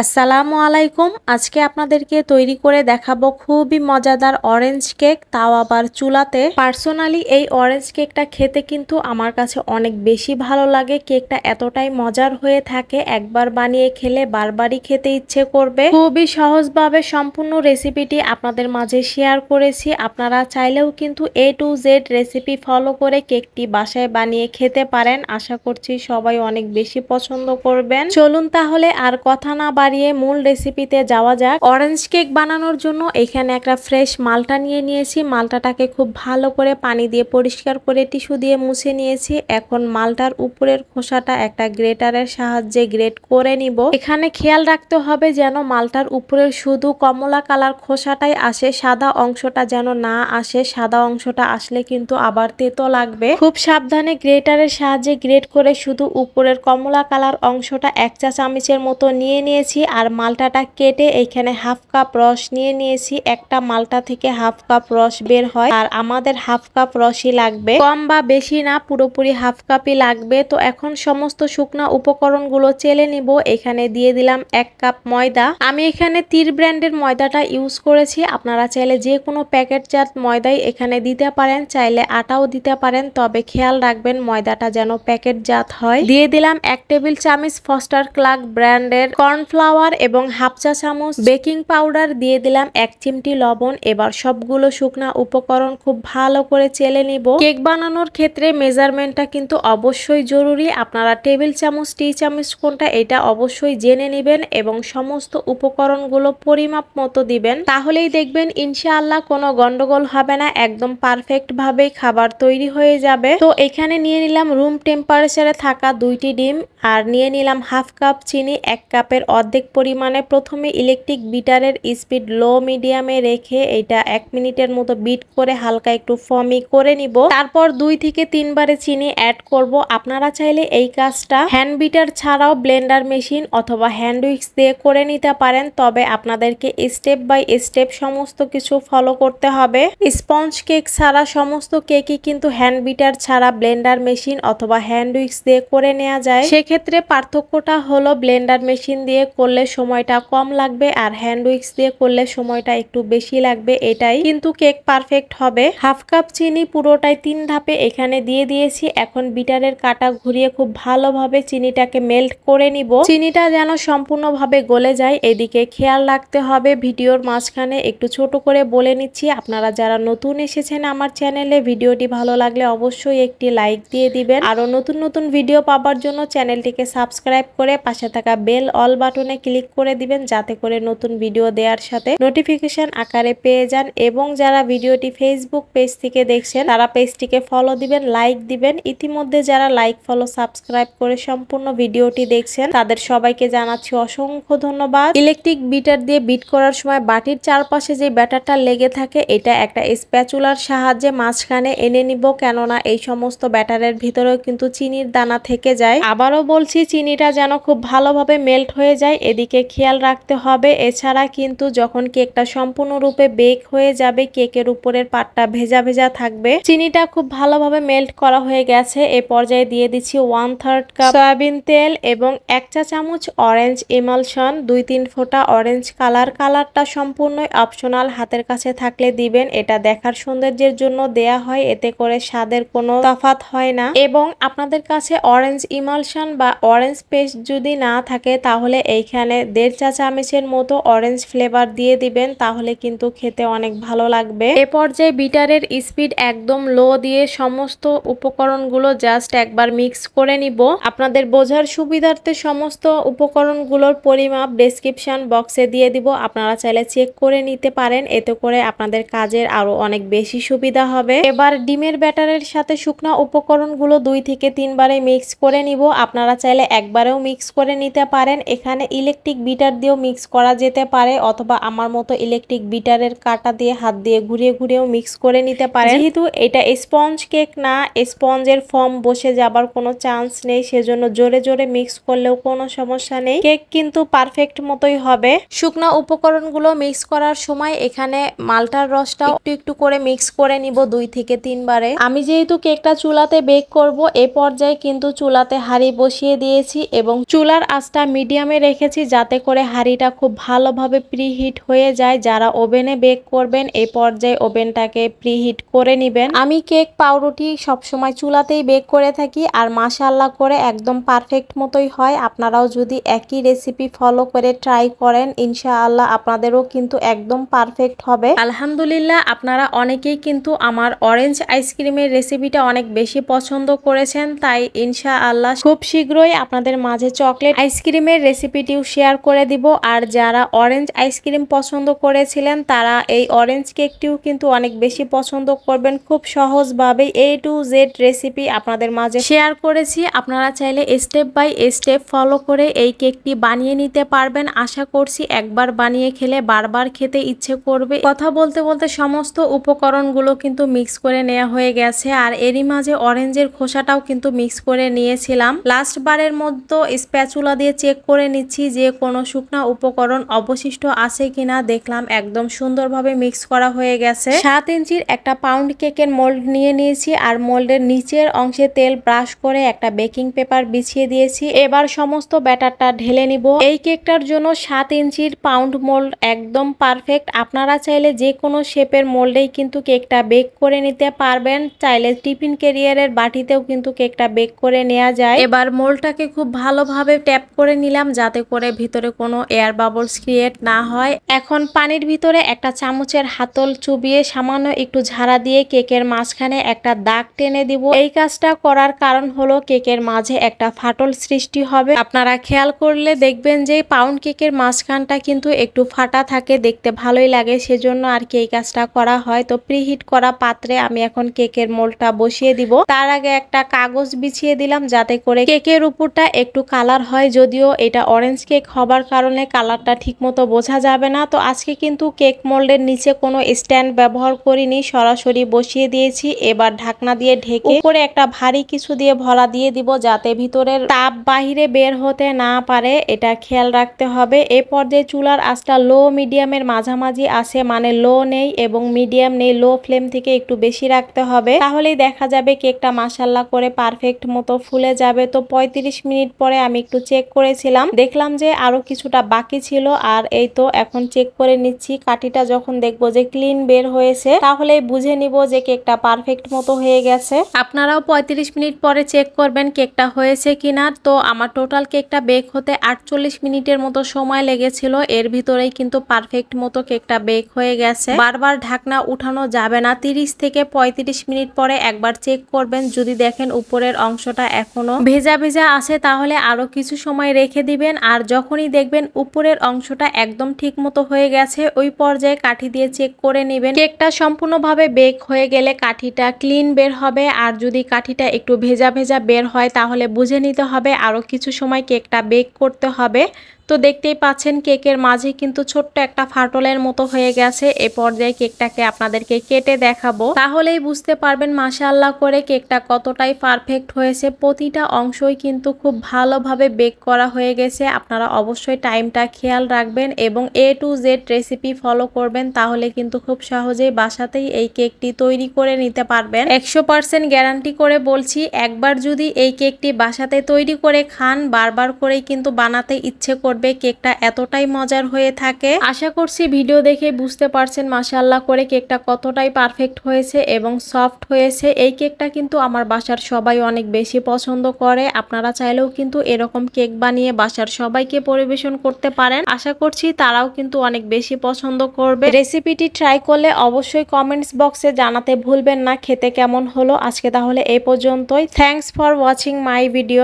আসসালামু আলাইকুম। আজকে আপনাদেরকে তৈরি করে দেখাবো খুবই মজাদার অরেঞ্জ কেক, তাও আবার চুলাতে। পার্সোনালি এই অরেঞ্জ কেকটা খেতে কিন্তু আমার কাছে অনেক বেশি ভালো লাগে। কেকটা এতটাই মজার হয়ে থাকে, একবার বানিয়ে খেলে বারবারই খেতে ইচ্ছে করবে। খুবই সহজভাবে সম্পূর্ণ রেসিপিটি আপনাদের মাঝে শেয়ার করেছি। আপনারা চাইলেও কিন্তু A to Z recipe follow করে কেকটি বাসায় বানিয়ে খেতে পারেন। আশা করছি সবাই অনেক বেশি পছন্দ করবেন। চলুন তাহলে আর কথা না বাড়িয়ে মূল রেসিপিতে যাওয়া যাক। অরেঞ্জ কেক বানানোর জন্য এখানে একটা ফ্রেশ মালটা নিয়ে নিয়েছি। মালটাটাকে খুব ভালো করে পানি দিয়ে পরিষ্কার করে টিস্যু দিয়ে মুছে নিয়েছি। এখন মালটার উপরের খোসাটা একটা গ্রেটারের সাহায্যে গ্রেট করে নিব। এখানে খেয়াল রাখতে হবে যেন মালটার উপরের শুধু কমলা কালার খোসাটাই আসে, সাদা অংশটা যেন না আসে। সাদা অংশটা আসলে কিন্তু আবার তেতো লাগবে। খুব সাবধানে গ্রেটারের সাহায্যে গ্রেট করে শুধু উপরের কমলা কালার অংশটা 1 চা চামচের মতো নিয়ে নিয়েছি। আর মালটাটা কেটে এখানে হাফ কাপ রস নিয়ে নিয়েছি। একটা মালটা থেকে হাফ কাপ রস বের হয়, আর আমাদের হাফ কাপ রসই লাগবে, কম বা বেশি না, পুরোপুরি হাফ কাপই লাগবে। তো এখন সমস্ত শুকনা উপকরণগুলো চেলে নিব। এখানে দিয়ে দিলাম 1 কাপ ময়দা। আমি এখানে তীর ব্র্যান্ডের ময়দাটা ইউজ করেছি। আপনারা চাইলে যে কোনো প্যাকেটজাত ময়দাই এখানে দিতে পারেন, চাইলে আটাও দিতে পারেন, তবে খেয়াল রাখবেন ময়দাটা যেন প্যাকেটজাত হয়। দিয়ে দিলাম 1 টেবিল চামচ ফস্টার ক্লার্ক ব্র্যান্ডের কর্নফ্লাওয়ার এবং হাফ চা চামচ বেকিং পাউডার, দিয়ে দিলাম 1 চিমটি লবণ। এবার সবগুলো শুকনা উপকরণ খুব ভালো করে চেলে নিব। কেক বানানোর ক্ষেত্রে মেজারমেন্টটা কিন্তু অবশ্যই জরুরি। আপনারা টেবিল চামচ, টি চামচ কোনটা এটা অবশ্যই জেনে নেবেন এবং সমস্ত উপকরণগুলো পরিমাপ মতো দিবেন। তাহলেই দেখবেন ইনশাআল্লাহ কোনো গন্ডগোল হবে না, একদম পারফেক্ট ভাবে খাবার তৈরি হয়ে যাবে। তো এখানে নিয়ে নিলাম রুম টেম্পারেচারে থাকা 2টি ডিম, আর নিয়ে নিলাম হাফ কাপ চিনি, 1 কাপের অর্ধেক পরিমাণে। প্রথমে ইলেকট্রিক বিটারের স্পিড লো মিডিয়ামে রেখে এটা 1 মিনিটের মতো বিট করে হালকা একটু ফমি করে নিব। তারপর 2 থেকে 3 বারে চিনি অ্যাড করব। আপনারা চাইলে এই কাজটা হ্যান্ড বিটার ছাড়াও ব্লেন্ডার মেশিন অথবা হ্যান্ড উইক্স দিয়ে করে নিতে পারেন, তবে আপনাদেরকে স্টেপ বাই স্টেপ সমস্ত কিছু ফলো করতে হবে। স্পঞ্জ কেক ছাড়া সমস্ত কেকই কিন্তু হ্যান্ড বিটার ছাড়া ব্লেন্ডার মেশিন অথবা হ্যান্ড উইক্স দিয়ে করে নেওয়া যায়। সেক্ষেত্রে পার্থক্যটা হলো ব্লেন্ডার মেশিন দিয়ে করলে সময়টা কম লাগবে, আর হ্যান্ড উইক্স দিয়ে করলে সময়টা একটু বেশি লাগবে, এটাই কিন্তু কেক পারফেক্ট হবে। হাফ কাপ চিনি পুরোটাই 3 ধাপে এখানে দিয়ে দিয়েছি। এখন বিটারের কাটা ঘুরিয়ে খুব ভালোভাবে চিনিটাকে মেল্ট করে নিব। চিনিটা যেন সম্পূর্ণভাবে গলে যায় এদিকে খেয়াল রাখতে হবে। ভিডিওর মাঝখানে একটু ছোট করে বলে নিচ্ছি, আপনারা যারা নতুন এসেছেন আমার চ্যানেলে, ভিডিওটি ভালো লাগলে অবশ্যই একটি লাইক দিয়ে দিবেন। আরো নতুন নতুন ভিডিও পাবার জন্য চ্যানেলটিকে সাবস্ক্রাইব করে পাশে থাকা বেল অল বাটনে ক্লিক করে দিবেন, যাতে করে নতুন ভিডিও দেওয়ার সাথে নোটিফিকেশন আকারে পেয়ে যান। এবং যারা ভিডিওটি ফেসবুক পেজ থেকে দেখছেন তারা পেজটিকে ফলো দিবেন, লাইক দিবেন। ইতিমধ্যে যারা লাইক, ফলো, সাবস্ক্রাইব করে সম্পূর্ণ ভিডিওটি দেখছেন তাদের সবাইকে জানাচ্ছি অসংখ্য ধন্যবাদ। ইলেকট্রিক বিটার দিয়ে বিট করার সময় বাটির চারপাশে যে ব্যাটারটা লেগে থাকে এটা একটা স্প্যাচুলার সাহায্যে মাঝখানে এনে নিব, কেননা এই সমস্ত ব্যাটারের ভিতরেও কিন্তু চিনির দানা থেকে যায়। আবারও বলছি, চিনিটা যেন খুব ভালোভাবে মেল্ট হয়ে যায় এদিকে খেয়াল রাখতে হবে। এছাড়া কিন্তু যখন কেকটা সম্পূর্ণরূপে বেক হয়ে যাবে কেকের উপরের পাটটা ভেজা ভেজা থাকবে। চিনিটা খুব ভালোভাবে মেল্ট করা হয়ে গেছে। এ পর্যায়ে দিয়ে দিচ্ছি 1/3 কাপ সয়াবিন তেল এবং 1 চা চামচ অরেঞ্জ ইমালশন, 2-3 ফোঁটা অরেঞ্জ কালার। কালারটা সম্পূর্ণই অপশনাল, হাতের কাছে থাকলে দিবেন, এটা দেখার সৌন্দর্যের জন্য দেয়া হয়, এতে করে স্বাদের কোনো তফাৎ হয় না। এবং আপনাদের কাছে অরেঞ্জ ইমালশন বা অরেঞ্জ পেস্ট যদি না থাকে তাহলে এইখানে 1.5 চা চামচের মতো অরেঞ্জ ফ্লেভার দিয়ে দিবেন, তাহলে কিন্তু খেতে অনেক ভালো লাগবে। এ পর্যায়ে বিটারের স্পিড একদম লো দিয়ে সমস্ত উপকরণগুলো জাস্ট একবার মিক্স করে নিব। আপনাদের বোঝার সুবিধার্থে সমস্ত উপকরণগুলোর পরিমাপ ডেসক্রিপশন বক্সে দিয়ে দিব, আপনারা চাইলে চেক করে নিতে পারেন, এতে করে আপনাদের কাজের আরো অনেক বেশি সুবিধা হবে। এবার ডিমের ব্যাটারের সাথে শুকনা উপকরণগুলো 2 থেকে 3 বারে মিক্স করে নিব। আপনারা চাইলে একবারেও মিক্স করে নিতে পারেন। এখানে ইলেকট্রিক বিটার দিয়েও মিক্স করা যেতে পারে, অথবা আমার মতো ইলেকট্রিক বিটারের কাটা দিয়ে হাত দিয়ে ঘুরিয়ে ঘুরিয়েও মিক্স করে নিতে পারেন। যেহেতু এটা স্পঞ্জ কেক না, স্পঞ্জের ফর্ম বসে যাবার কোনো চান্স নেই, সেজন্য জোরে জোরে মিক্স করলেও কোনো সমস্যা নেই, কেক কিন্তু পারফেক্ট মতোই হবে। শুকনা উপকরণগুলো মিক্স করার সময় এখানে মালটার রসটা একটু একটু করে মিক্স করে নিব 2 থেকে 3 বারে। আমি যেহেতু কেকটা চুলাতে বেক করব, এ পর্যায়ে কিন্তু চুলাতে হাঁড়ি বসিয়ে দিয়েছি এবং চুলার আঁচটা মিডিয়ামে রেখে রেখেছি যাতে করে হাঁড়িটা খুব ভালোভাবে প্রিহিট হয়ে যায়। যারা ওভেনে বেক করবেন এই পর্যায়ে ওভেনটাকে প্রিহিট করে নেবেন। আমি কেক পাউরুটি সবসময় চুলাতেই বেক করে থাকি আর মাশাআল্লাহ করে একদম পারফেক্ট মতোই হয়। আপনারাও যদি একই রেসিপি ফলো করে ট্রাই করেন ইনশাআল্লাহ আপনাদেরও কিন্তু একদম পারফেক্ট হবে। আলহামদুলিল্লাহ আপনারা অনেকেই কিন্তু আমার অরেঞ্জ আইসক্রিমের রেসিপিটা অনেক বেশি পছন্দ করেছেন, তাই ইনশাআল্লাহ খুব শীঘ্রই আপনাদের মাঝে চকলেট আইসক্রিমের রেসিপিটিও শেয়ার করে দিব। আর যারা অরেঞ্জ আইসক্রিম পছন্দ করেছিলেন তারা এই অরেঞ্জ কেকটিও কিন্তু অনেক বেশি পছন্দ করবেন। খুব সহজভাবে A to Z রেসিপি আপনাদের মাঝে শেয়ার করেছি। আপনারা চাইলে স্টেপ বাই স্টেপ ফলো করে এই কেকটি বানিয়ে নিতে পারবেন। আশা করছি একবার বানিয়ে খেলে বারবার খেতে ইচ্ছে করবে। কথা বলতে বলতে সমস্ত উপকরণগুলো কিন্তু মিক্স করে নেওয়া হয়ে গেছে আর এরই মাঝে অরেঞ্জের খোসাটাও কিন্তু মিক্স করে নিয়েছিলাম। লাস্ট বারের মধ্যে স্প্যাচুলা দিয়ে চেক করে নিচ্ছি যে কোনো শুকনা উপকরণ অবশিষ্ট আছে কিনা। দেখলাম একদম সুন্দরভাবে মিক্স করা হয়ে গেছে। 7 ইঞ্চির একটা পাউন্ড কেকের মোল্ড নিয়ে নিয়েছি আর মোল্ডের নিচের অংশে তেল ব্রাশ করে একটা বেকিং পেপার বিছিয়ে দিয়েছি। এবার সমস্ত ব্যাটারটা ঢেলে নিব। এই কেকটার জন্য 7 ইঞ্চির পাউন্ড মোল্ড একদম পারফেক্ট। আপনারা চাইলে যে কোনো শেপের মোল্ডেই কিন্তু কেকটা বেক করে নিতে পারবেন। চাইলে টিফিন ক্যারিয়ারের বাটিতেও কিন্তু কেকটা বেক করে নেওয়া যায়। এবার মোল্ডটাকে খুব ভালোভাবে ট্যাপ করে নিলাম যাতে করে ভিতরে কোনো এয়ার বাবলস ক্রিয়েট না হয়। এখন পানির ভিতরে একটা চামচের হাতল চুবিয়ে সামান্য একটু ঝাড়া দিয়ে কেকের মাঝখানে একটা দাগ টেনে দিব। এই কাজটা করার কারণ হলো কেকের মাঝে একটা ফাটল সৃষ্টি হবে। আপনারা খেয়াল করলে দেখবেন যে পাউন্ড কেকের মাঝখানটা কিন্তু একটু ফাটা থাকে, দেখতে ভালোই লাগে, সেজন্য আর কি এই কাজটা করা হয়। তো প্রিহিট করা পাত্রে আমি এখন কেকের মোল্ডটা বসিয়ে দিব। তার আগে একটা কাগজ বিছিয়ে দিলাম যাতে করে কেকের উপরটা একটু কালার হয়। যদিও এটা অরেঞ্জ কেক হবার কারণে কালারটা ঠিকমতো বোঝা যাবে না। তো আজকে কিন্তু কেক মোল্ডের নিচে কোনো স্ট্যান্ড ব্যবহার করিনি, সরাসরি বসিয়ে দিয়েছি। এবার ঢাকনা দিয়ে ঢেকে উপরে একটা ভারী কিছু দিয়ে ভরা দিয়ে দিব যাতে ভিতরের তাপ বাহিরে বের হতে না পারে, এটা খেয়াল রাখতে হবে। এই পর্যায়ে চুলার আঁচটা লো মিডিয়ামের মাঝামাঝি আছে, মানে লো নেই এবং মিডিয়াম নেই, লো ফ্লেম থেকে একটু বেশি রাখতে হবে। তাহলেই দেখা যাবে কেকটা মাশাআল্লাহ করে পারফেক্ট মতো ফুলে যাবে। তো 35 মিনিট পরে আমি একটু চেক করেছিলাম, দেখলাম যে আরো কিছুটা বাকি ছিল। আর এই তো এখন চেক করে নিচ্ছি, কাঠিটা যখন দেখবো যে ক্লিন বের হয়েছে তাহলেই বুঝে নিব যে কেকটা পারফেক্ট মতো হয়ে গেছে। আপনারাও 35 মিনিট পরে চেক করবেন কেকটা হয়েছে কিনা। তো আমার টোটাল কেকটা বেক হতে 48 মিনিটের মতো সময় লেগেছিল। এর ভিতরেই কিন্তু পারফেক্ট মতো কেকটা বেক হয়ে গেছে। বারবার ঢাকনা উঠানো যাবে না। 30 থেকে 35 মিনিট পরে একবার চেক করবেন। যদি দেখেন উপরের অংশটা এখনো ভেজা ভেজা আছে তাহলে আরো কিছু সময় রেখে দিবেন। আর যখনই দেখবেন উপরের অংশটা একদম ঠিক মতো হয়ে গেছে ওই পর্যায়ে কাঠি দিয়ে চেক করে নেবেন। কেকটা সম্পূর্ণভাবে বেক হয়ে গেলে কাঠিটা ক্লিন বের হবে। আর যদি কাঠিটা একটু ভেজা ভেজা বের হয় তাহলে বুঝে নিতে হবে আরো কিছু সময় কেকটা বেক করতে হবে। তো দেখতেই পাচ্ছেন কেকের মাঝে কিন্তু ছোট্ট একটা ফাটলের মতো হয়ে গেছে। এই পর্যায়ে কেকটাকে আপনাদেরকে কেটে দেখাবো, তাহলেই বুঝতে পারবেন মাশাআল্লাহ করে কেকটা কতটাই পারফেক্ট হয়েছে। প্রতিটা অংশই কিন্তু খুব ভালোভাবে বেক করা হয়ে গেছে। আপনারা অবশ্যই টাইমটা খেয়াল রাখবেন এবং A to Z recipe follow করবেন, তাহলে কিন্তু খুব সহজেই বাসাতেই এই কেকটি তৈরি করে নিতে পারবেন। 100% গ্যারান্টি করে বলছি, একবার যদি এই কেকটি বাসাতে তৈরি করে খান বারবার করেই কিন্তু বানাতে ইচ্ছে করবে। কেকটা এতটাই মজার হয়ে থাকে। আশা করছি ভিডিও দেখে বুঝতে পারছেন মাশাআল্লাহ করে কেকটা কতটাই পারফেক্ট হয়েছে এবং সফট হয়েছে। এই কেকটা কিন্তু আমার বাসার সবাই অনেক বেশি পছন্দ করে। আপনারা চাইলেও কিন্তু এরকম কেক বানিয়ে বাসার সবাইকে পরিবেশন করতে পারেন। আশা করছি তারাও কিন্তু অনেক বেশি পছন্দ করবে। রেসিপিটি ট্রাই করলে অবশ্যই কমেন্টস বক্সে জানাতে ভুলবেন না খেতে কেমন হলো। আজকে তাহলে এই পর্যন্তই। Thanks for watching my video.